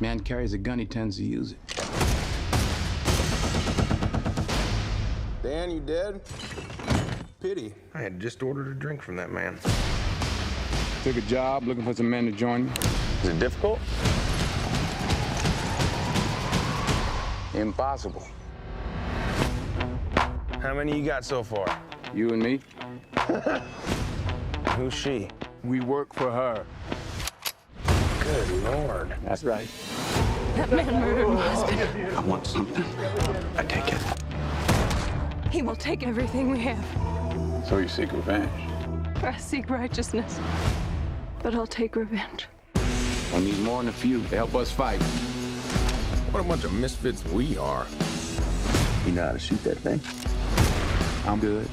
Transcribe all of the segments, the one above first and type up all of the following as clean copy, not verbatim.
Man carries a gun, he tends to use it. Dan, you dead? Pity. I had just ordered a drink from that man. Took a job looking for some men to join me. Is it difficult? Impossible. How many you got so far? You and me? Who's she? We work for her. Good Lord. That's right. That man murdered my husband. I want something. I take it. He will take everything we have. So you seek revenge? I seek righteousness, but I'll take revenge. I need more than a few to help us fight. What a bunch of misfits we are. You know how to shoot that thing? I'm good.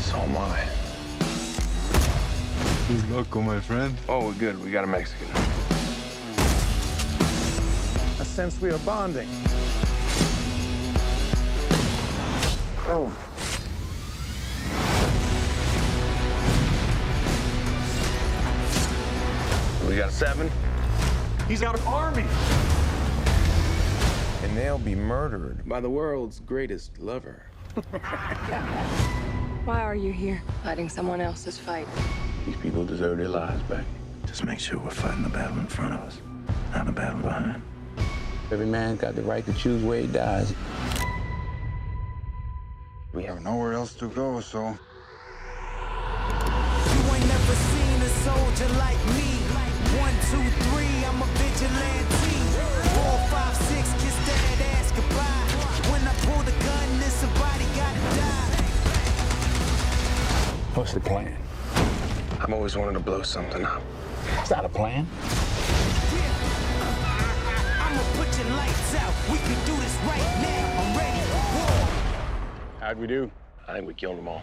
So am I. Good luck, my friend. Oh, we're good. We got a Mexican. I sense we are bonding. Oh. We got 7. He's got an army. And they'll be murdered by the world's greatest lover. Why are you here? Fighting someone else's fight. These people deserve their lives back. Just make sure we're fighting the battle in front of us, not the battle behind. Every man's got the right to choose where he dies. We have nowhere else to go, so... You ain't never seen a soldier like me. 1, 2, 3, I'm a vigilante. 4, 5, 6, kiss that ass goodbye. When I pull the gun, then somebody gotta die. What's the plan? I've always wanted to blow something up. Is that a plan? I'ma put your lights out. We can do this right now. I'm ready for war. How'd we do? I think we killed them all.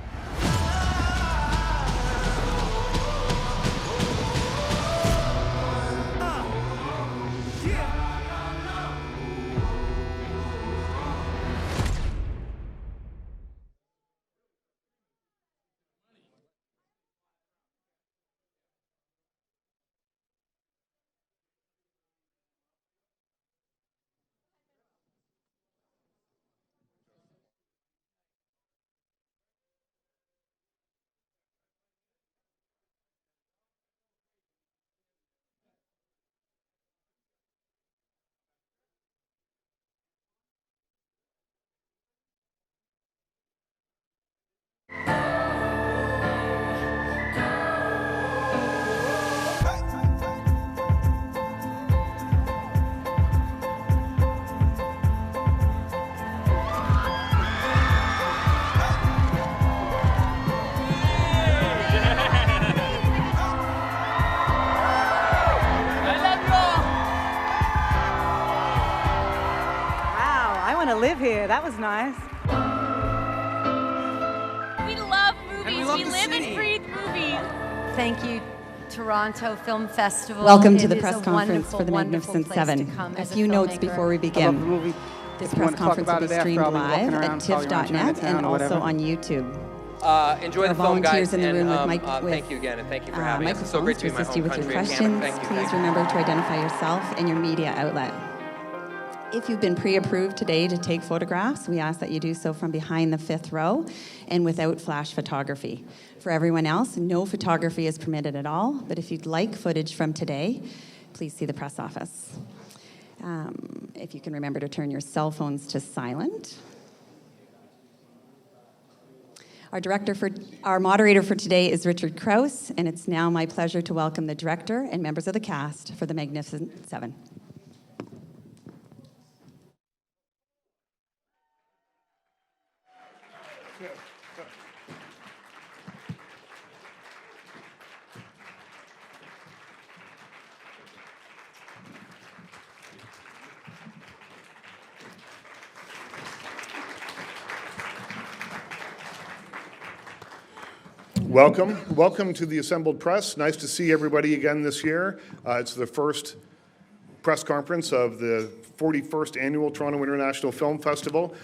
Live here. That was nice. We love movies. We live and breathe movies. Thank you, Toronto Film Festival. Welcome to the press conference for The Magnificent Seven. A few notes before we begin. This press conference will be streamed live at TIFF.net and also on YouTube. Enjoy the film, guys, in the room and with thank you again, and thank you for having us. It's so great to be in my assist home you with country your again. questions. Thank you. Please remember to identify yourself and your media outlet. If you've been pre-approved today to take photographs, we ask that you do so from behind the 5th row and without flash photography. For everyone else, no photography is permitted at all, but if you'd like footage from today, please see the press office. If you can remember to turn your cell phones to silent. Our moderator for today is Richard Krause, and it's now my pleasure to welcome the director and members of the cast for The Magnificent Seven. Welcome to the assembled press. Nice to see everybody again this year. It's the first press conference of the 41st Annual Toronto International Film Festival.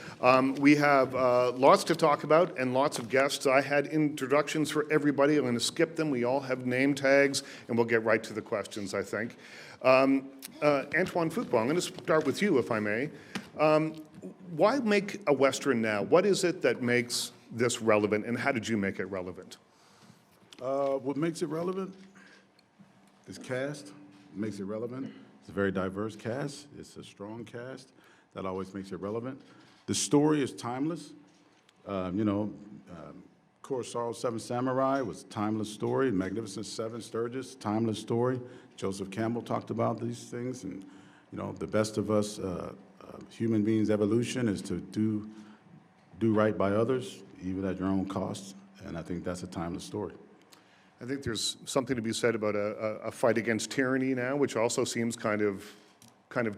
We have lots to talk about and lots of guests. I had introductions for everybody. I'm going to skip them. We all have name tags, and we'll get right to the questions, I think. Antoine Fuqua, I'm going to start with you, if I may. Why make a Western now? What is it that makes this relevant, and how did you make it relevant? What makes it relevant is cast. It makes it relevant. It's a very diverse cast. It's a strong cast. That always makes it relevant. The story is timeless. Kurosawa's Seven Samurai was a timeless story. Magnificent Seven, Sturgis, timeless story. Joseph Campbell talked about these things, and the best of us, human beings' evolution is to do right by others, even at your own cost. And I think that's a timeless story. I think there's something to be said about a fight against tyranny now, which also seems kind of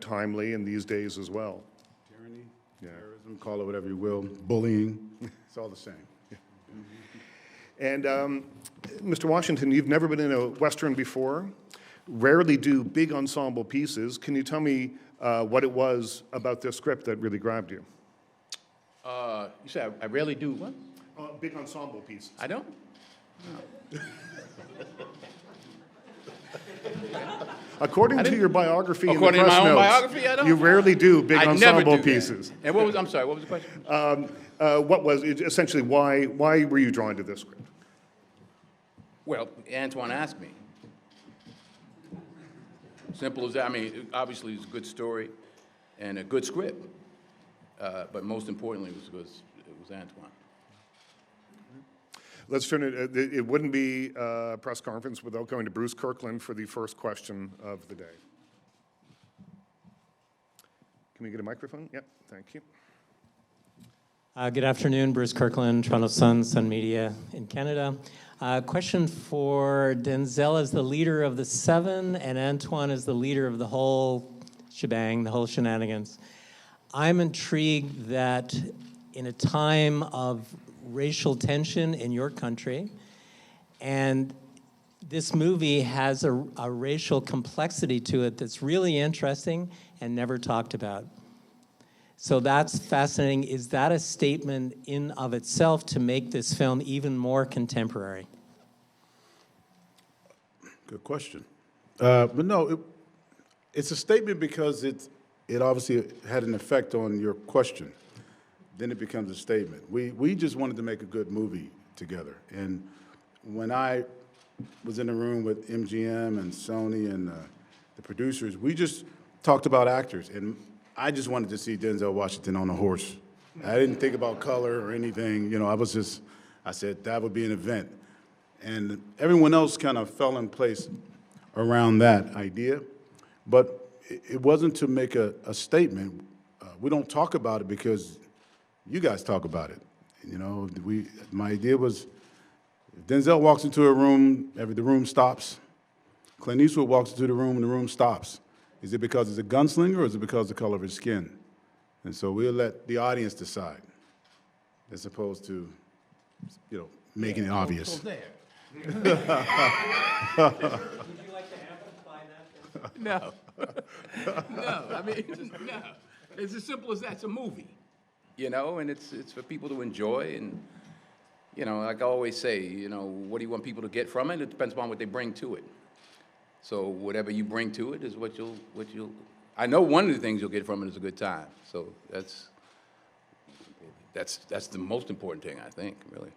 timely in these days as well. Tyranny, terrorism, call it whatever you will, bullying, it's all the same. And Mr. Washington, you've never been in a Western before, rarely do big ensemble pieces. Can you tell me what it was about this script that really grabbed you? You said I rarely do what? Big ensemble pieces. I don't? No. According to your biography in the According to press my own notes, biography, I don't. you rarely do big I ensemble never do pieces. That. And I'm sorry, what was the question? What was it, essentially why were you drawn to this script? Well, Antoine asked me. Simple as that. I mean, obviously it's a good story and a good script, but most importantly it was Antoine. Let's turn it. It wouldn't be a press conference without going to Bruce Kirkland for the first question of the day. Can we get a microphone? Yep, thank you. Good afternoon, Bruce Kirkland, Toronto Sun Media in Canada. Question for Denzel as the leader of the Seven and Antoine as the leader of the whole shebang, the whole shenanigans. I'm intrigued that in a time of racial tension in your country, and this movie has a racial complexity to it that's really interesting and never talked about. So that's fascinating. Is that a statement in of itself to make this film even more contemporary? Good question. But no, it's a statement because it obviously had an effect on your question. Then it becomes a statement. We just wanted to make a good movie together. And when I was in the room with MGM and Sony and the producers, we just talked about actors. And I just wanted to see Denzel Washington on a horse. I didn't think about color or anything. I said that would be an event. And everyone else kind of fell in place around that idea. But it wasn't to make a statement. We don't talk about it because you guys talk about it. My idea was if Denzel walks into a room, the room stops. Clint Eastwood walks into the room and the room stops. Is it because he's a gunslinger or is it because of the color of his skin? And so we'll let the audience decide as opposed to, making it obvious. Would you like to amplify that? No. No, I mean, no. It's as simple as that. It's a movie, and it's for people to enjoy. And, like I always say, what do you want people to get from it? It depends upon what they bring to it. So whatever you bring to it is what you'll. I know one of the things you'll get from it is a good time. So that's the most important thing, I think, really.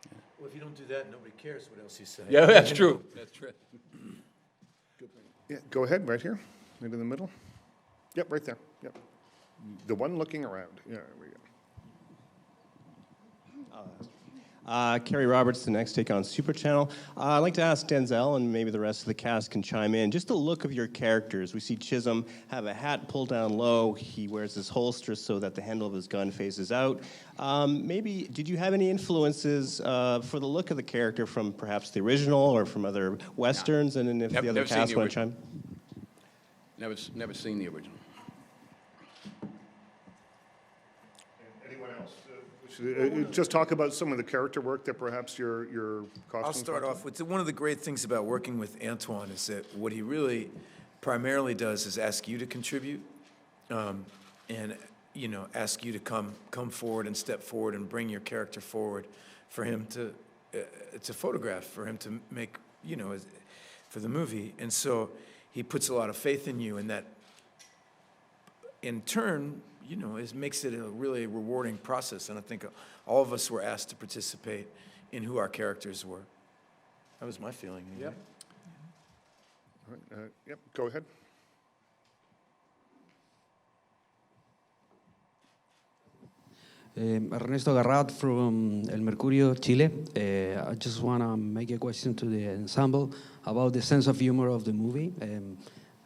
Yeah. Well, if you don't do that, nobody cares what else you say. Yeah, that's true. That's true. Yeah, go ahead, right here, right in the middle. Yep, right there. Yep, the one looking around. Yeah, there we go. Kerry Roberts, the next take on Super Channel. I'd like to ask Denzel, and maybe the rest of the cast can chime in, just the look of your characters. We see Chisholm have a hat pulled down low. He wears his holster so that the handle of his gun faces out. Maybe, did you have any influences for the look of the character from perhaps the original or from other Westerns? And then if the other cast want to chime in? Never seen the original. Anyone else? Just talk about some of the character work that perhaps your costumes. I'll start off with one of the great things about working with Antoine is that what he really primarily does is ask you to contribute, and ask you to come forward and step forward and bring your character forward for him to photograph, for him to make, for the movie. And so he puts a lot of faith in you, and that in turn, makes it a really rewarding process. And I think all of us were asked to participate in who our characters were. That was my feeling. Yep. Yep, go ahead. Ernesto Garrat from El Mercurio, Chile. I just want to make a question to the ensemble about the sense of humor of the movie.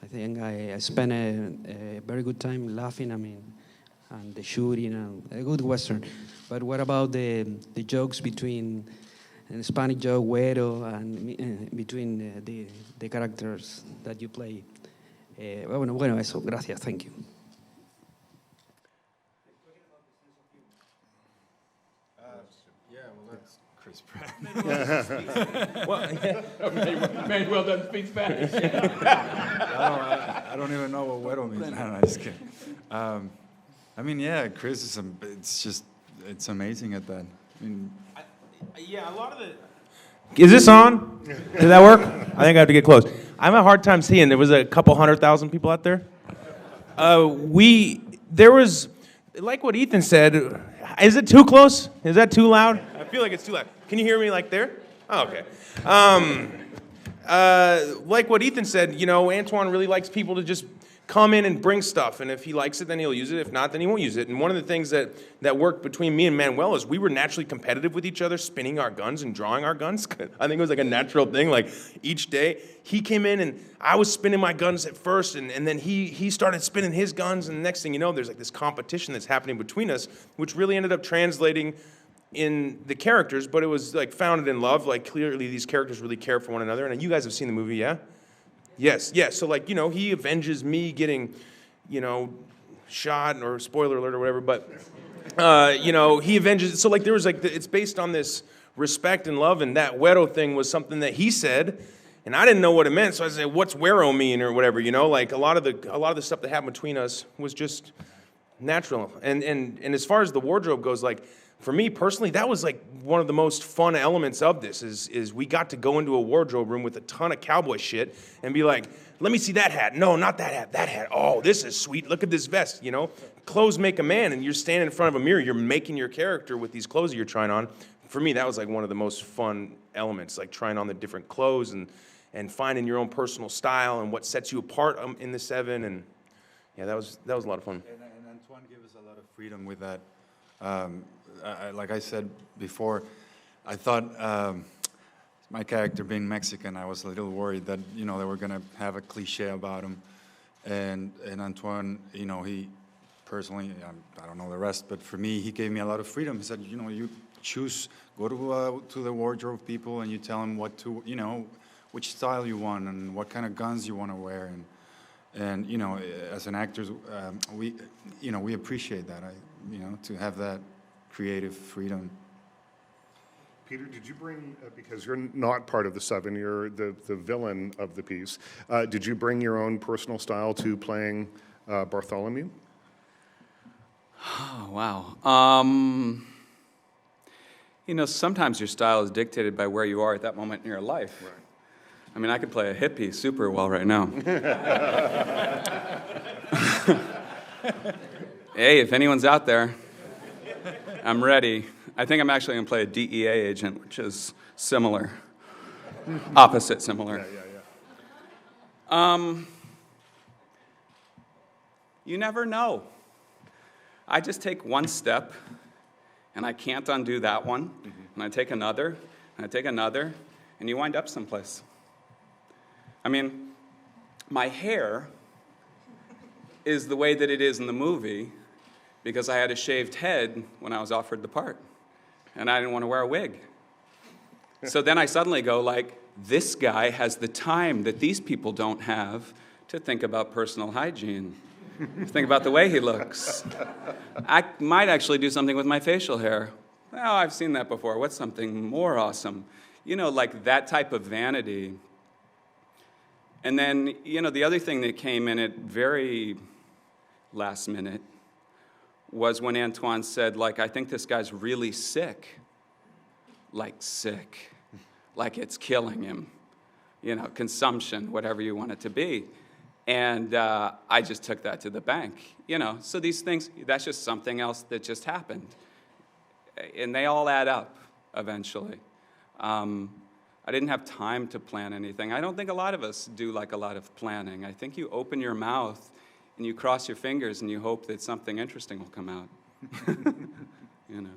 I think I spent a very good time laughing, and the shooting, and a good Western. But what about the jokes between, the Spanish joke, güero, and between the characters that you play? Bueno, eso, gracias, thank you. Chris Pratt. Manuel doesn't speak Spanish. I don't even know what güero means. No, I'm just kidding. Yeah, Chris is. It's amazing at that. Yeah, a lot of the. Is this on? Did that work? I think I have to get close. I have a hard time seeing. There was a couple 100,000 people out there. There was, like what Ethan said. Is it too close? Is that too loud? I feel like it's too loud. Can you hear me like there? Oh, okay. Like what Ethan said, Antoine really likes people to just come in and bring stuff, and if he likes it, then he'll use it. If not, then he won't use it. And one of the things that worked between me and Manuel is we were naturally competitive with each other, spinning our guns and drawing our guns. I think it was like a natural thing. Like each day, he came in and I was spinning my guns at first, and then he started spinning his guns, and the next thing you know, there's like this competition that's happening between us, which really ended up translating in the characters, but it was like founded in love. Like clearly these characters really care for one another, and you guys have seen the movie, yeah? Yes. So like, he avenges me getting, shot, or spoiler alert or whatever, but, he avenges, so like there was like, it's based on this respect and love, and that güero thing was something that he said, and I didn't know what it meant, so I said, what's güero mean, or whatever, like a lot of the stuff that happened between us was just natural, and as far as the wardrobe goes, like, for me personally, that was like one of the most fun elements of this is we got to go into a wardrobe room with a ton of cowboy shit and be like, let me see that hat. No, not that hat, that hat. Oh, this is sweet. Look at this vest, Clothes make a man, and you're standing in front of a mirror. You're making your character with these clothes that you're trying on. For me, that was like one of the most fun elements, like trying on the different clothes and finding your own personal style and what sets you apart in the seven. And yeah, that was a lot of fun. And Antoine gave us a lot of freedom with that. Like I said before, I thought my character being Mexican, I was a little worried that they were gonna have a cliche about him, and Antoine, he personally, I don't know the rest, but for me, he gave me a lot of freedom. He said, you choose, go to the wardrobe people, and you tell them what to, which style you want and what kind of guns you want to wear, and as an actor, we appreciate that. To have that creative freedom. Peter, did you bring, because you're not part of the seven, you're the villain of the piece, did you bring your own personal style to playing Bartholomew? Oh, wow. Sometimes your style is dictated by where you are at that moment in your life. Right. I could play a hippie super well right now. Hey, if anyone's out there, I'm ready. I think I'm actually going to play a DEA agent, which is similar. Opposite similar. Yeah. You never know. I just take one step, and I can't undo that one, and I take another, and I take another, and you wind up someplace. My hair is the way that it is in the movie, because I had a shaved head when I was offered the part, and I didn't want to wear a wig. So then I suddenly go like, this guy has the time that these people don't have to think about personal hygiene, think about the way he looks. I might actually do something with my facial hair. Oh, I've seen that before. What's something more awesome? Like that type of vanity. And then, you know, the other thing that came in at very last minute was when Antoine said, like, I think this guy's really sick. Like sick. Like it's killing him. You know, consumption, whatever you want it to be. And I just took that to the bank. You know, so these things, that's just something else that just happened. And they all add up eventually. I didn't have time to plan anything. I don't think a lot of us do like a lot of planning. I think you open your mouth and you cross your fingers and you hope that something interesting will come out. You know.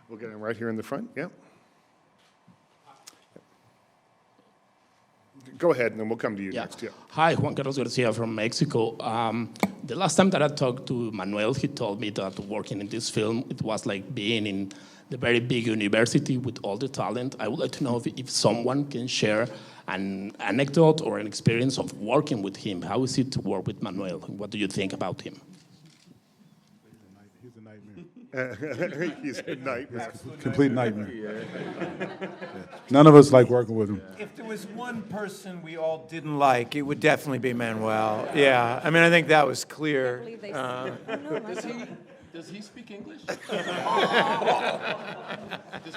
We'll get him right here in the front. Yeah. Go ahead, and then we'll come to you next. Yeah. Hi, Juan Carlos Garcia from Mexico. The last time that I talked to Manuel, he told me that working in this film, it was like being in the very big university with all the talent. I would like to know if someone can share an anecdote or an experience of working with him. How is it to work with Manuel? What do you think about him? He's a nightmare. He's a nightmare. Complete nightmare. None of us like working with him. If there was one person we all didn't like, it would definitely be Manuel. Yeah, I mean, I think that was clear. Does he speak English? Does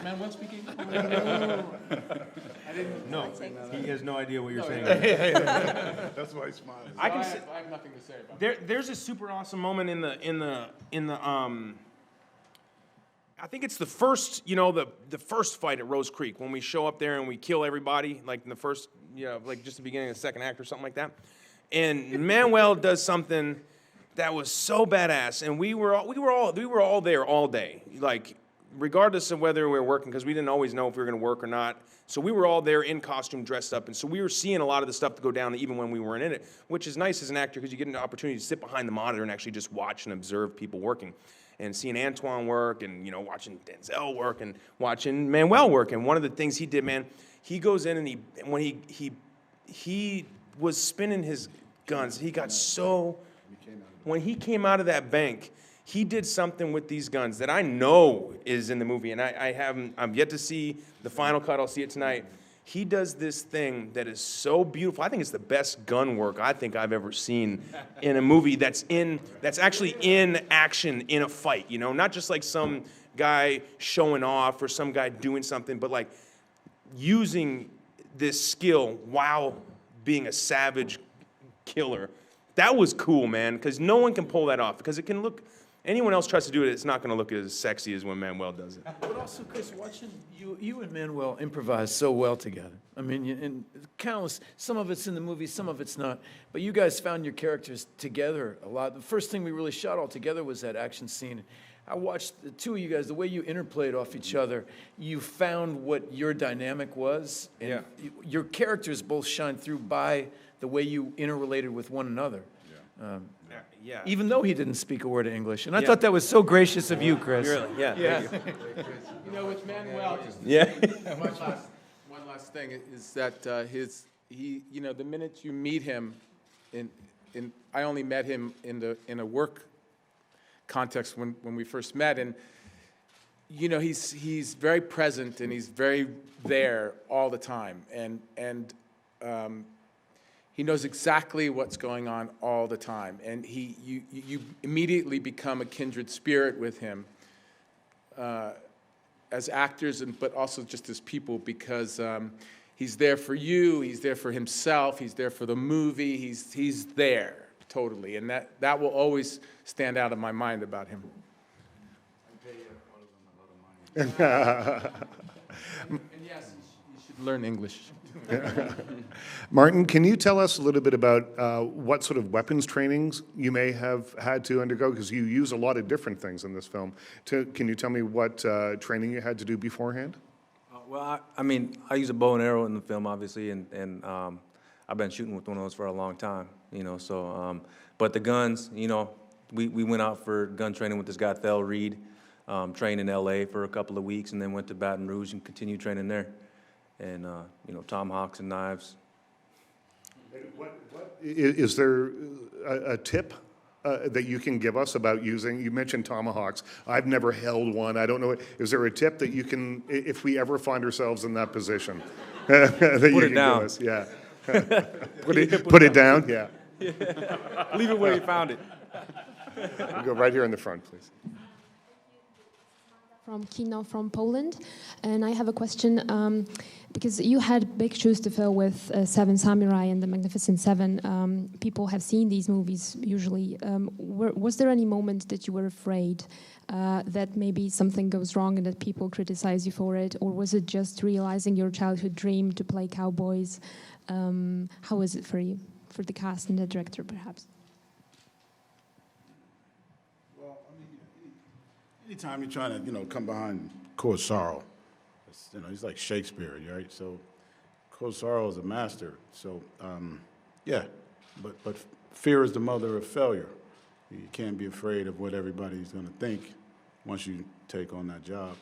Manuel speak English? I didn't. No, he has no idea what you're saying. That's why he's smiling. I have nothing to say about it. There's a super awesome moment in the I think it's the first, you know, the first fight at Rose Creek when we show up there and we kill everybody, like in the first, you know, like just the beginning of the second act or something like that. And Manuel does something that was so badass, and we were all there all day, like regardless of whether we were working, because we didn't always know if we were going to work or not. So we were all there in costume, dressed up, and so we were seeing a lot of the stuff to go down even when we weren't in it, which is nice as an actor because you get an opportunity to sit behind the monitor and actually just watch and observe people working. And seeing Antoine work, and you know, watching Denzel work, and watching Manuel work. And one of the things he did, man, he goes in and when he was spinning his guns, he got so. When he came out of that bank, he did something with these guns that I know is in the movie, and I'm yet to see the final cut. I'll see it tonight. He does this thing that is so beautiful. I think it's the best gun work I think I've ever seen in a movie that's actually in action in a fight, you know, not just like some guy showing off or some guy doing something, but like using this skill while being a savage killer. That was cool, man, because no one can pull that off, because it can look, anyone else tries to do it, it's not going to look as sexy as when Manuel does it. But also, Chris, watching you and Manuel improvise so well together. I mean, and countless, some of it's in the movie, some of it's not, but you guys found your characters together a lot. The first thing we really shot all together was that action scene. I watched the two of you guys, the way you interplayed off each other, you found what your dynamic was, and your characters both shine through by the way you interrelated with one another. Even though he didn't speak a word of English. And I thought that was so gracious of you, Chris. Really? Yeah. You know, with Manuel, one last thing is that you know, the minute you meet him, I only met him in a work context when we first met, and you know, he's very present and he's very there all the time, and he knows exactly what's going on all the time, and you immediately become a kindred spirit with him as actors, but also just as people, because he's there for you, he's there for himself, he's there for the movie, he's there totally, and that will always stand out in my mind about him. And yes, you should learn English. Martin, can you tell us a little bit about what sort of weapons trainings you may have had to undergo? Because you use a lot of different things in this film. Can you tell me what training you had to do beforehand? Well, I mean, I use a bow and arrow in the film, obviously, and I've been shooting with one of those for a long time, you know. So, but the guns, you know, we went out for gun training with this guy, Thel Reed, trained in L.A. for a couple of weeks, and then went to Baton Rouge and continued training there. And, you know, tomahawks and knives. Is there a tip that you can give us about using, you mentioned tomahawks. I've never held one. I don't know. Is there a tip that you can, if we ever find ourselves in that position, that you can give us? Yeah. Put it down, yeah. Leave it where you found it. We'll go right here in the front, please. From Kino from Poland, and I have a question because you had big shoes to fill with Seven Samurai and the Magnificent Seven. People have seen these movies usually. Was there any moment that you were afraid that maybe something goes wrong and that people criticize you for it, or was it just realizing your childhood dream to play cowboys? How was it for you, for the cast and the director, perhaps? Anytime you're trying to, come behind Kurosawa, he's like Shakespeare, right? So Kurosawa is a master. So, yeah, but fear is the mother of failure. You can't be afraid of what everybody's going to think once you take on that job.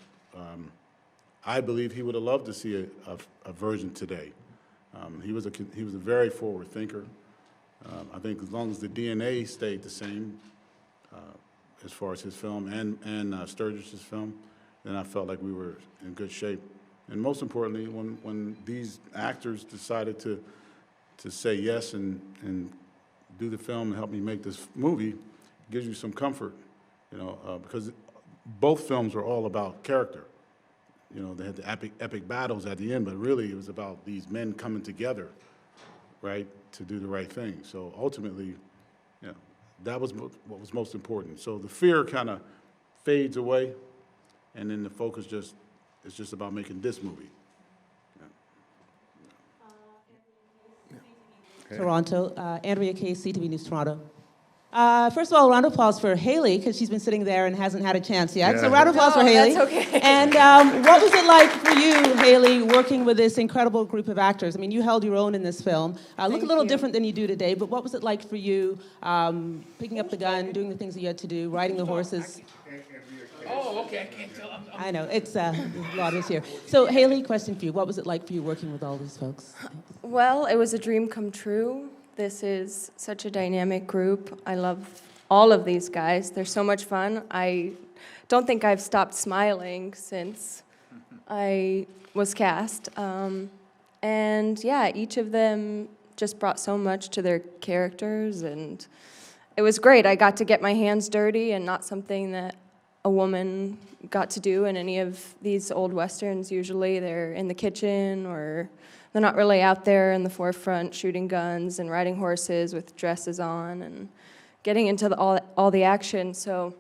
I believe he would have loved to see a version today. He was a very forward thinker. I think as long as the DNA stayed the same, as far as his film and Sturgis's film, then I felt like we were in good shape. And most importantly, when these actors decided to say yes and do the film and help me make this movie, it gives you some comfort, because both films are all about character. They had the epic battles at the end, but really it was about these men coming together, right, to do the right thing. So ultimately, that was what was most important. So the fear kind of fades away, and then the focus is just about making this movie. Toronto, Andrea Case, CTV News Toronto. First of all, a round of applause for Haley, because she's been sitting there and hasn't had a chance yet. Yeah. So round of applause for Haley. That's okay. And what was it like for you, Haley, working with this incredible group of actors? I mean, you held your own in this film. Look a little different than you do today, but what was it like for you, picking up the gun, doing the things that you had to do, riding the horses? Oh, okay, I can't tell. I know, it's a lot is here. So Haley, question for you. What was it like for you working with all these folks? Well, it was a dream come true. This is such a dynamic group. I love all of these guys. They're so much fun. I don't think I've stopped smiling since I was cast. And yeah, each of them just brought so much to their characters, and it was great. I got to get my hands dirty, and not something that a woman got to do in any of these old Westerns. Usually they're in the kitchen, or they're not really out there in the forefront shooting guns and riding horses with dresses on and getting into all the action. So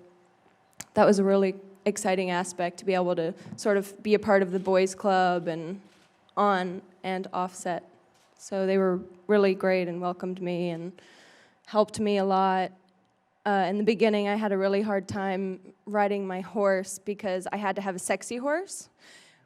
that was a really exciting aspect, to be able to sort of be a part of the boys' club and on and off set. So they were really great and welcomed me and helped me a lot. In the beginning, I had a really hard time riding my horse because I had to have a sexy horse,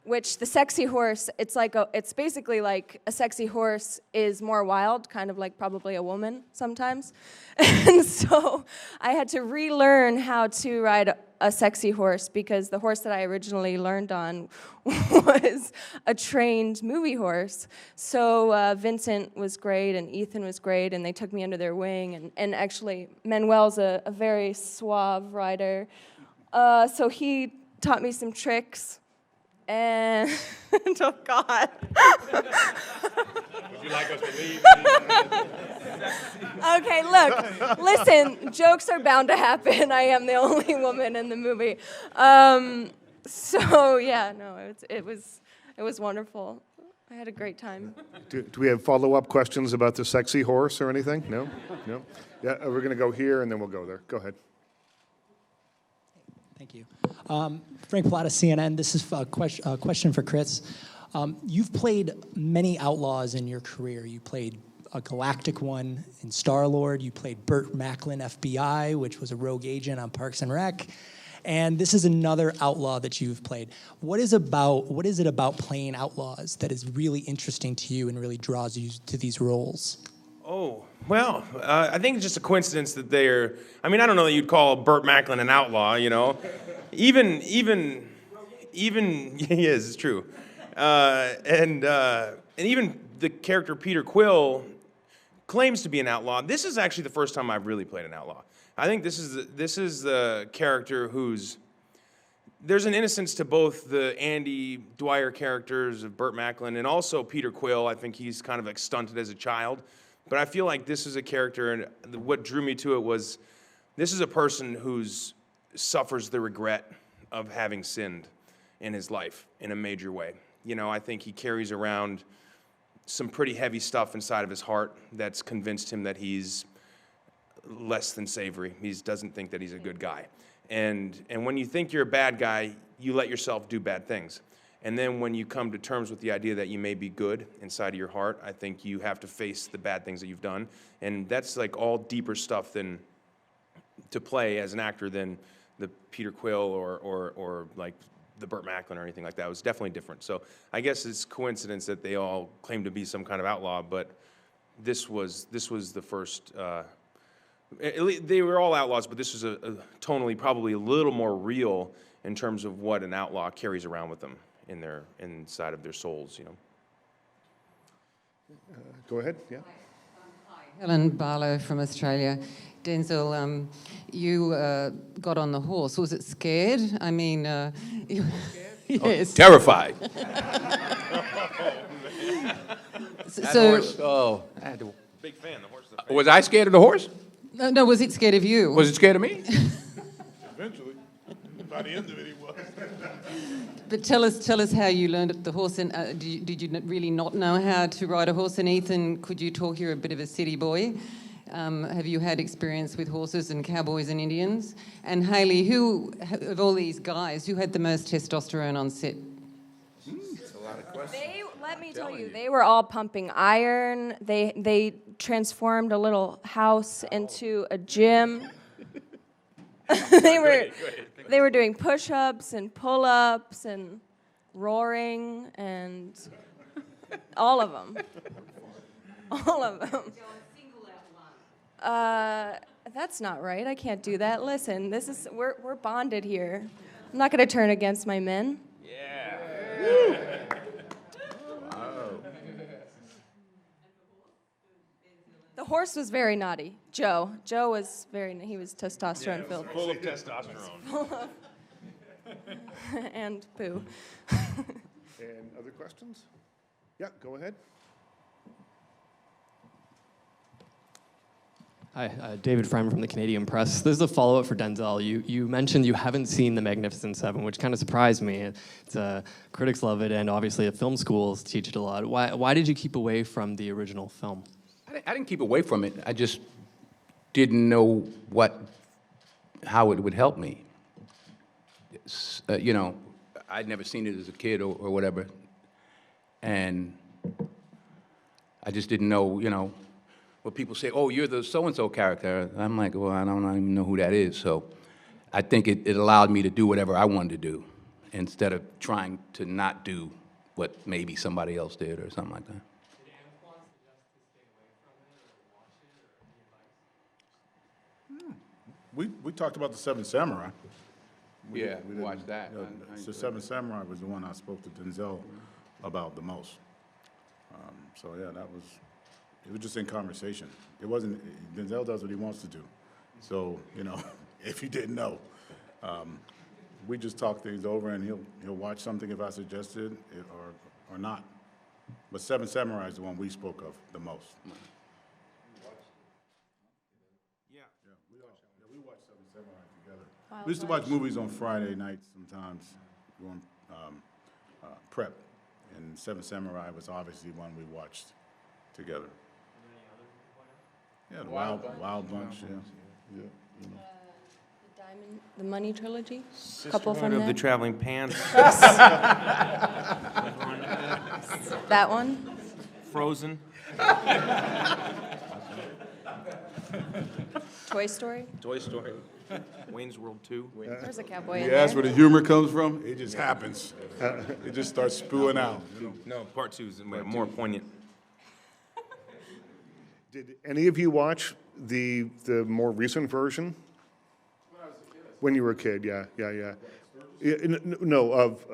which the sexy horse, it's basically like a sexy horse is more wild, kind of like probably a woman sometimes. And so I had to relearn how to ride a sexy horse, because the horse that I originally learned on was a trained movie horse. So Vincent was great and Ethan was great, and they took me under their wing. And actually, Manuel's a very suave rider. So he taught me some tricks. And, oh God. Would you like us to leave? Okay, look, listen, jokes are bound to happen. I am the only woman in the movie. So yeah, no, it was wonderful. I had a great time. Do we have follow-up questions about the sexy horse or anything? No? No? Yeah, we're going to go here, and then we'll go there. Go ahead. Thank you. Frank Plata, CNN. This is a question for Chris. You've played many outlaws in your career. You played a galactic one in Star-Lord. You played Burt Macklin, FBI, which was a rogue agent on Parks and Rec. And this is another outlaw that you've played. What is it about playing outlaws that is really interesting to you and really draws you to these roles? Oh, well, I think it's just a coincidence that they're, I mean, I don't know that you'd call Burt Macklin an outlaw, you know. Even, he is, it's true. And even the character Peter Quill claims to be an outlaw. This is actually the first time I've really played an outlaw. I think this is the character who's there's an innocence to both the Andy Dwyer characters of Burt Macklin and also Peter Quill. I think he's kind of like stunted as a child. But I feel like this is a character, and what drew me to it was this is a person who suffers the regret of having sinned in his life in a major way. You know, I think he carries around some pretty heavy stuff inside of his heart that's convinced him that he's less than savory. He doesn't think that he's a good guy. And when you think you're a bad guy, you let yourself do bad things. And then when you come to terms with the idea that you may be good inside of your heart, I think you have to face the bad things that you've done. And that's like all deeper stuff than to play as an actor than the Peter Quill or like the Burt Macklin or anything like that. It was definitely different. So I guess it's coincidence that they all claim to be some kind of outlaw, but this was the first. They were all outlaws, but this was a tonally probably a little more real in terms of what an outlaw carries around with them inside of their souls. You know. Go ahead. Yeah. Helen Barlow from Australia. Denzel, you got on the horse. Was it scared? I mean, yes. Terrified. I had to. Big fan. The horse. Was I scared of the horse? No, was it scared of you? Was it scared of me? Eventually. By the end of it, he was. But tell us how you learned the horse, and did you really not know how to ride a horse? And Ethan, could you talk? You're a bit of a city boy. Have you had experience with horses and cowboys and Indians? And Hayley, who of all these guys, who had the most testosterone on set? That's a lot of questions. Let me tell you, they were all pumping iron. They transformed a little house into a gym. They were doing push-ups and pull-ups and roaring and all of them. All of them. That's not right. I can't do that. Listen, we're bonded here. I'm not going to turn against my men. Yeah. The horse was very naughty. Joe was he was testosterone filled. Full of testosterone. And poo. And other questions? Yeah, go ahead. Hi, David Fryman from the Canadian Press. This is a follow-up for Denzel. You mentioned you haven't seen The Magnificent Seven, which kind of surprised me. Critics love it, and obviously at film schools teach it a lot. Why did you keep away from the original film? I didn't keep away from it. I just didn't know how it would help me. You know, I'd never seen it as a kid or whatever, and I just didn't know, you know, when people say, oh, you're the so-and-so character, I'm like, well, I don't even know who that is. So I think it allowed me to do whatever I wanted to do instead of trying to not do what maybe somebody else did or something like that. We talked about the Seven Samurai. We watched that. The Seven Samurai was the one I spoke to Denzel about the most. So yeah, it was just in conversation. It wasn't, Denzel does what he wants to do. So, you know, if you didn't know, we just talk things over and he'll watch something if I suggested it or not. But Seven Samurai is the one we spoke of the most. We watch Seven Samurai together. We used to watch movies on Friday nights sometimes, going prep, and Seven Samurai was obviously one we watched together. Yeah, the Wild Bunch. Yeah. You know. The Diamond, the Money trilogy. Sisterhood Couple from of that. the Traveling Pants. That one. Frozen. Toy Story. Toy Story. Wayne's World 2. There's a cowboy in You there. ask where the humor comes from, it just happens. It just starts spewing out. No, part 2 is more poignant. Did any of you watch the more recent version? When you were a kid, yeah. No, of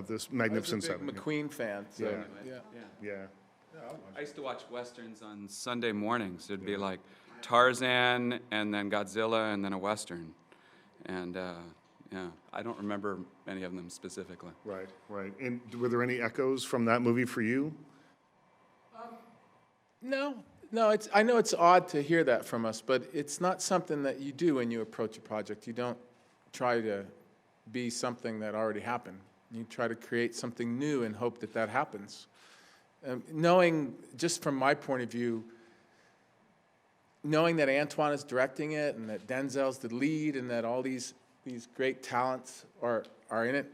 this Magnificent Seven. McQueen fan. So Yeah. I used to watch Westerns on Sunday mornings. It'd be like Tarzan and then Godzilla and then a Western. And yeah, I don't remember any of them specifically. Right, right. And were there any echoes from that movie for you? No, I know it's odd to hear that from us, but it's not something that you do when you approach a project. You don't try to be something that already happened. You try to create something new and hope that that happens. Knowing, just from my point of view, knowing that Antoine is directing it and that Denzel's the lead and that all these great talents are in it,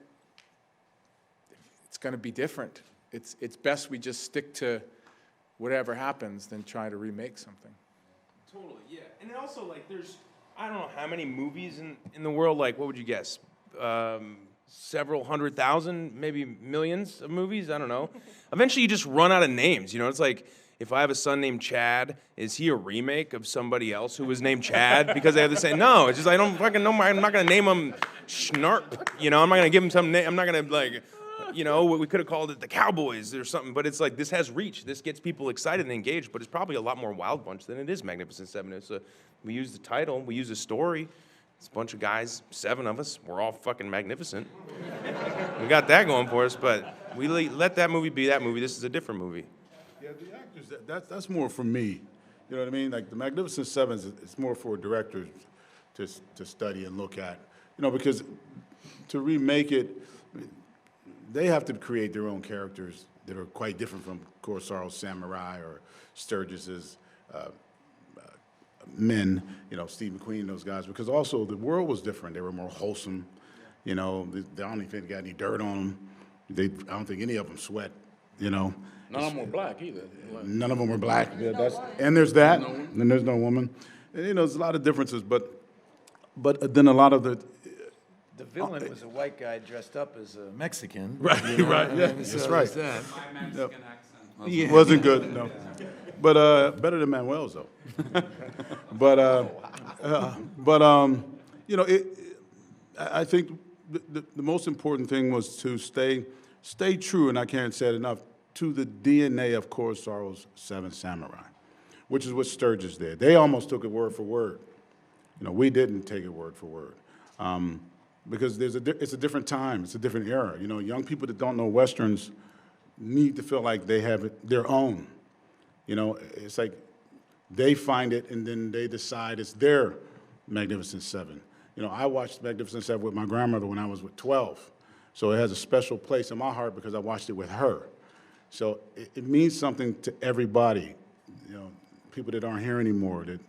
it's going to be different. It's best we just stick to whatever happens than try to remake something. Totally, yeah. And it also, like, there's, I don't know how many movies in the world, like, what would you guess? Several 100,000, maybe millions of movies? I don't know. Eventually you just run out of names, you know? It's like, if I have a son named Chad, is he a remake of somebody else who was named Chad? Because they have the same, no, it's just, I don't fucking know, I'm not gonna name him Snarp, you know? I'm not gonna give him some name, I'm not gonna, like, you know, we could have called it the Cowboys or something, but it's like, this has reach. This gets people excited and engaged, but it's probably a lot more Wild Bunch than it is Magnificent Seven. We use the title, we use a story. It's a bunch of guys, 7 of us, we're all fucking magnificent. We got that going for us, but we let that movie be that movie. This is a different movie. Yeah, the actors, that's more for me. You know what I mean? Like the Magnificent Sevens, it's more for directors to study and look at. You know, because to remake it, they have to create their own characters that are quite different from Kurosawa's Samurai or Sturgis's men, you know, Steve McQueen and those guys, because also the world was different. They were more wholesome. You know, they don't even think they got any dirt on them. I don't think any of them sweat, you know. None of them were black either. None of them were black. Yeah, and there's that, and there's no woman. And, you know, there's a lot of differences, but then a lot of the villain was a white guy dressed up as a Mexican. Right, you know, right, yeah, so that's right. That. My Mexican accent It wasn't good, no. But better than Manuel's, though. You know, I think the most important thing was to stay true, and I can't say it enough, to the DNA of Kurosawa's Seven Samurai, which is what Sturgis did. They almost took it word for word. You know, we didn't take it word for word. Because it's a different time, it's a different era. You know, young people that don't know Westerns need to feel like they have their own. You know, it's like they find it and then they decide it's their Magnificent Seven. You know, I watched Magnificent Seven with my grandmother when I was 12. So it has a special place in my heart because I watched it with her. So it means something to everybody. You know, people that aren't here anymore, that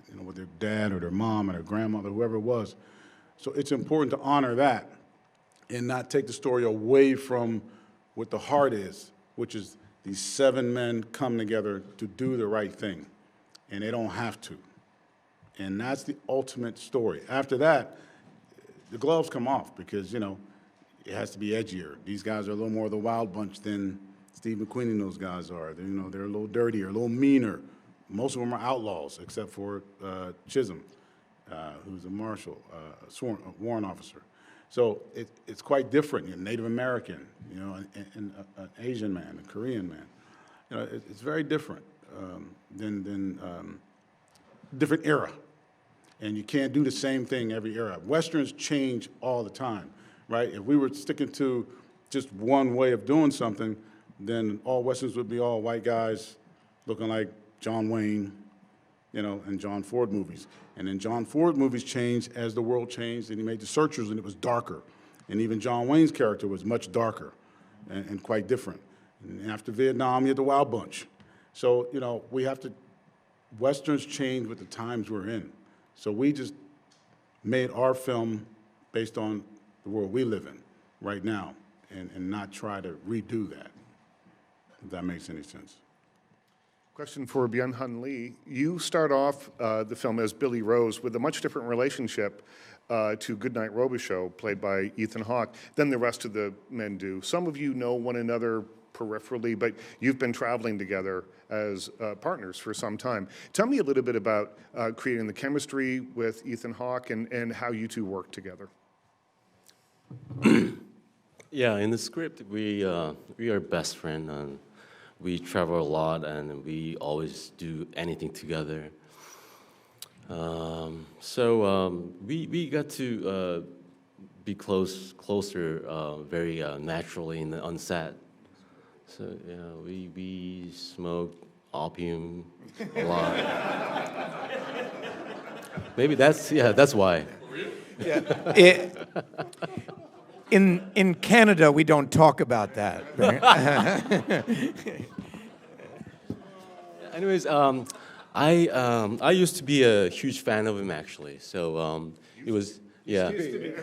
you know, with their dad or their mom or their grandmother, whoever it was. So it's important to honor that and not take the story away from what the heart is, which is these 7 men come together to do the right thing, and they don't have to. And that's the ultimate story. After that, the gloves come off because, you know, it has to be edgier. These guys are a little more of the Wild Bunch than Steve McQueen and those guys are. You know, they're a little dirtier, a little meaner. Most of them are outlaws, except for Chisholm, who's a marshal, a warrant officer. So it's quite different. You're Native American, you know, and an Asian man, a Korean man. You know, it's very different than different era. And you can't do the same thing every era. Westerns change all the time, right? If we were sticking to just one way of doing something, then all Westerns would be all white guys looking like John Wayne, you know, and John Ford movies. And then John Ford movies changed as the world changed, and he made The Searchers, and it was darker. And even John Wayne's character was much darker and quite different. And after Vietnam, you had the Wild Bunch. So, you know, Westerns change with the times we're in. So we just made our film based on the world we live in right now and not try to redo that, if that makes any sense. Question for Byung-hun Lee. You start off the film as Billy Rose with a much different relationship to Goodnight Robichaux, played by Ethan Hawke, than the rest of the men do. Some of you know one another peripherally, but you've been traveling together as partners for some time. Tell me a little bit about creating the chemistry with Ethan Hawke and how you two work together. Yeah, in the script, we are best friends, and we travel a lot, and we always do anything together. We got to be closer very naturally on set. So yeah, we smoked opium a lot. Maybe that's why. Yeah. In Canada, we don't talk about that. Anyways, I used to be a huge fan of him actually. So it was yeah. Used to be.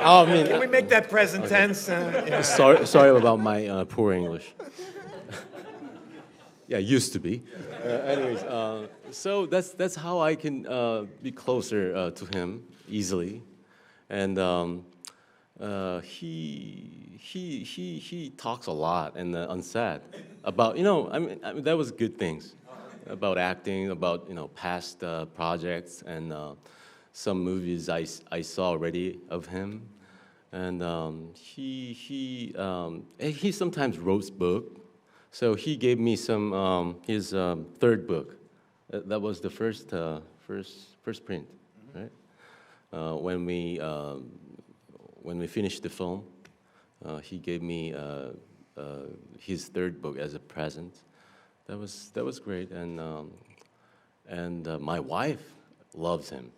Oh, I mean, Can we make that present tense? Yeah. Sorry about my poor English. Yeah, used to be. Anyways, so that's how I can be closer to him easily, and he talks a lot and on set about I mean that was good things about acting, about past projects and some movies I saw already of him, and he sometimes wrote book. So he gave me some his third book. That was the first print, right? When we finished the film, he gave me his third book as a present. That was great, and my wife loves him.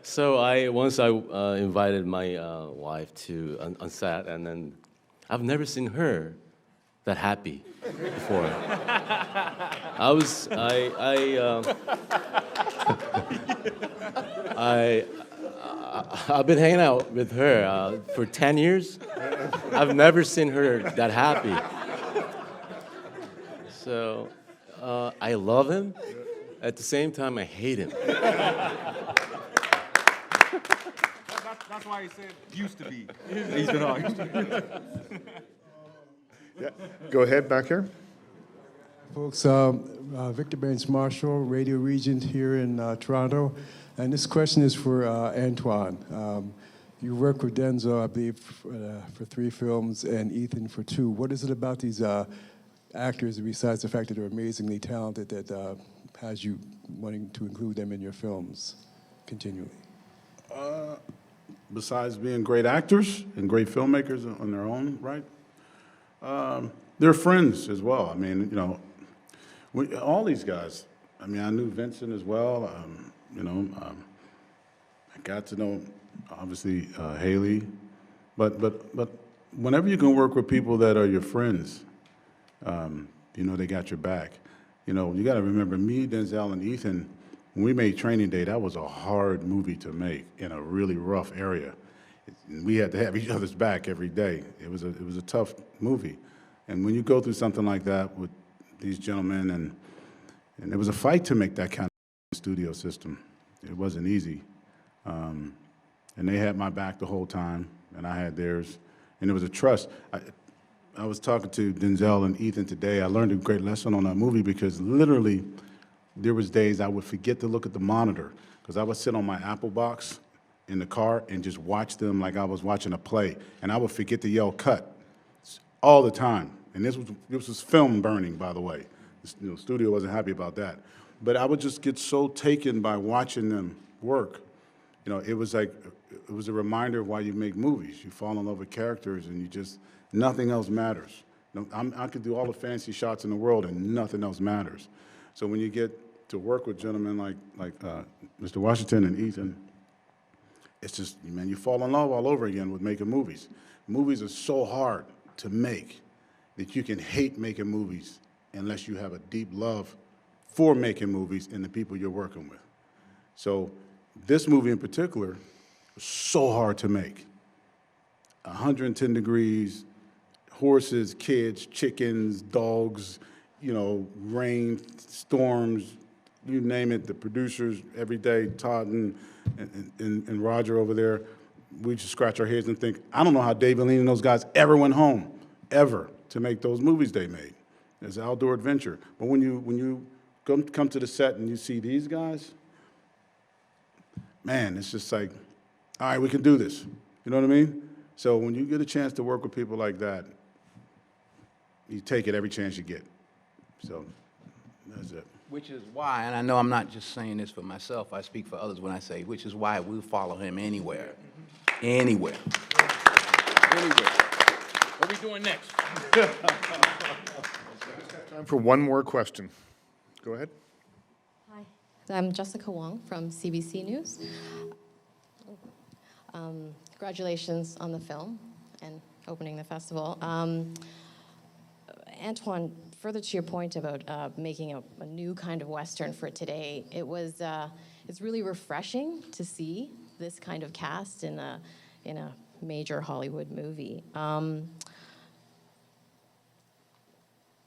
So once I invited my wife to on set, and then I've never seen her that happy before. I've been hanging out with her for 10 years. I've never seen her that happy. So I love him. At the same time, I hate him. That's why he said used to be. He's been on. Yeah. Go ahead, back here. Folks, Victor Baines Marshall, Radio Regent here in Toronto. And this question is for Antoine. You worked with Denzel, I believe, for 3 films and Ethan for 2. What is it about these actors, besides the fact that they're amazingly talented, that has you wanting to include them in your films continually? Besides being great actors and great filmmakers on their own, right? They're friends as well. I mean, all these guys. I mean, I knew Vincent as well. I got to know, obviously, Haley. But whenever you can work with people that are your friends, they got your back. You got to remember, me, Denzel, and Ethan, when we made Training Day, that was a hard movie to make in a really rough area. We had to have each other's back every day. It was a tough movie. And when you go through something like that with these gentlemen, and it was a fight to make that kind of studio system. It wasn't easy. And they had my back the whole time, and I had theirs. And it was a trust. I was talking to Denzel and Ethan today. I learned a great lesson on that movie because literally there was days I would forget to look at the monitor because I would sit on my Apple box in the car and just watch them like I was watching a play. And I would forget to yell cut all the time. And this was film burning, by the way. The studio wasn't happy about that. But I would just get so taken by watching them work. It was a reminder of why you make movies. You fall in love with characters and nothing else matters. I could do all the fancy shots in the world and nothing else matters. So when you get to work with gentlemen like Mr. Washington and Ethan, it's just, man, you fall in love all over again with making movies. Movies are so hard to make that you can hate making movies unless you have a deep love for making movies and the people you're working with. So this movie in particular was so hard to make. 110 degrees, horses, kids, chickens, dogs, rain, storms, you name it. The producers every day, Todd and Roger over there, we just scratch our heads and think, I don't know how David Lean and those guys ever went home, ever, to make those movies they made. It's an outdoor adventure. But when you come to the set and you see these guys, man, it's just like, all right, we can do this. You know what I mean? So when you get a chance to work with people like that, you take it every chance you get. So that's it. Which is why, and I know I'm not just saying this for myself, I speak for others when I say, which is why we'll follow him anywhere. Anywhere. Anywhere. What are we doing next? Time for one more question. Go ahead. Hi, I'm Jessica Wong from CBC News. Congratulations on the film and opening the festival. Antoine, further to your point about making a new kind of Western for today, it's really refreshing to see this kind of cast in a major Hollywood movie. In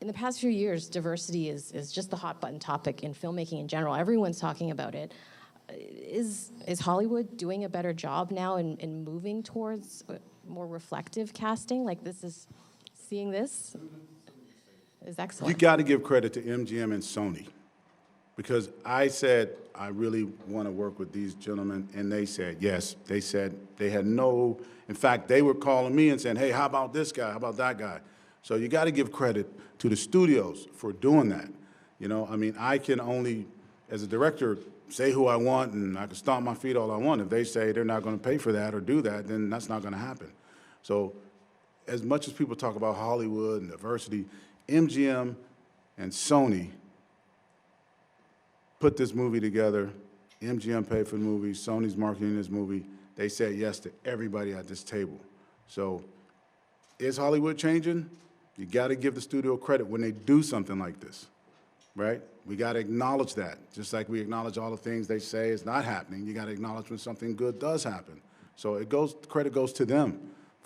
the past few years, diversity is just the hot button topic in filmmaking in general. Everyone's talking about it. Is Hollywood doing a better job now in moving towards more reflective casting? Like seeing this is excellent. You got to give credit to MGM and Sony, because I said I really want to work with these gentlemen, and they said yes. They said they had no, in fact, they were calling me and saying, hey, how about this guy, how about that guy? So you got to give credit to the studios for doing that. You know, I mean, I can only, as a director, say who I want, and I can stomp my feet all I want. If they say they're not going to pay for that or do that, then that's not going to happen. So as much as people talk about Hollywood and diversity, MGM and Sony put this movie together. MGM paid for the movie. Sony's marketing this movie. They said yes to everybody at this table. So is Hollywood changing? You got to give the studio credit when they do something like this, right? We got to acknowledge that. Just like we acknowledge all the things they say is not happening, you got to acknowledge when something good does happen. So credit goes to them.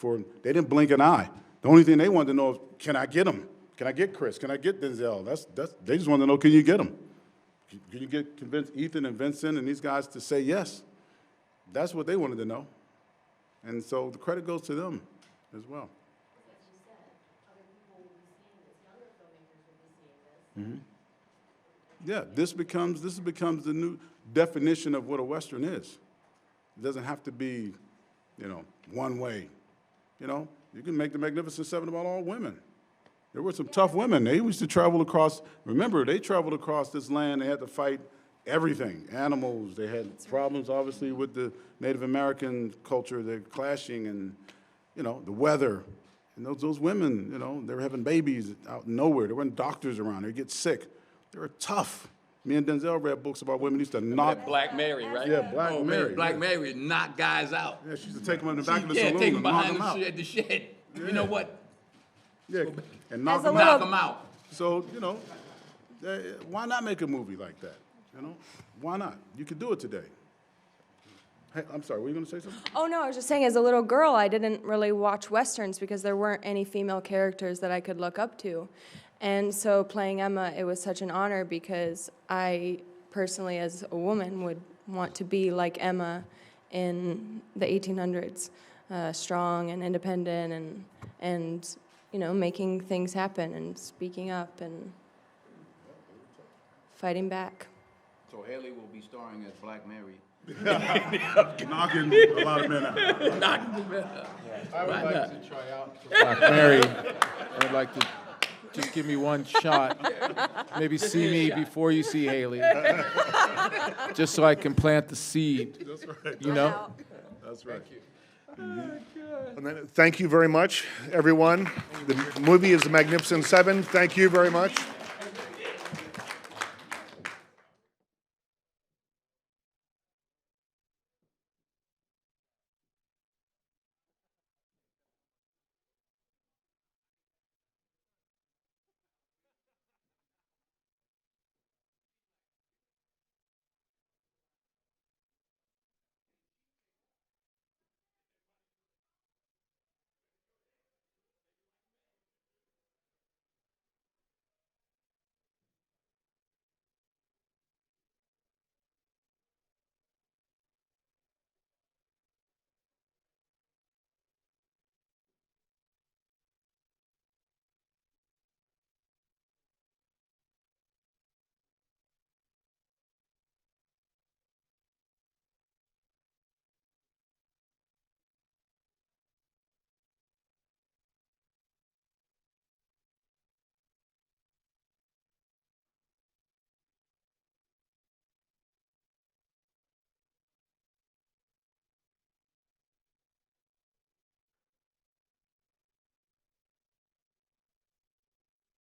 They didn't blink an eye. The only thing they wanted to know is, can I get them? Can I get Chris? Can I get Denzel? They just wanted to know, can you get them? Can you convince Ethan and Vincent and these guys to say yes? That's what they wanted to know. And so the credit goes to them as well. Mm-hmm. Yeah, this becomes the new definition of what a Western is. It doesn't have to be, one way. You can make the Magnificent Seven about all women. There were some tough women. They used to travel across, remember, they traveled across this land. They had to fight everything, animals. They had problems, obviously, with the Native American culture. They're clashing and, the weather. And those women, they were having babies out in nowhere. There weren't doctors around. They'd get sick. They were tough. Me and Denzel read books about women used to knock. Black Mary, right? Yeah, Black Mary. Black Mary would knock guys out. Yeah, she used to take them in the back of the saloon take and them knock behind them out. the shed. Yeah. You know what? Yeah, and knock them out. So, why not make a movie like that? Why not? You could do it today. Hey, I'm sorry, were you going to say something? Oh, no, I was just saying, as a little girl, I didn't really watch Westerns because there weren't any female characters that I could look up to. And so playing Emma, it was such an honor because I personally, as a woman, would want to be like Emma in the 1800s, strong and independent and making things happen and speaking up and fighting back. So Haley will be starring as Black Mary. Knocking a lot of men out. Knocking men out. I would like to try out for Black Mary. I would like to just give me one shot. Maybe see me before you see Haley. Just so I can plant the seed. That's right. That's right. Thank you. And then, thank you very much, everyone. The movie is The Magnificent Seven. Thank you very much.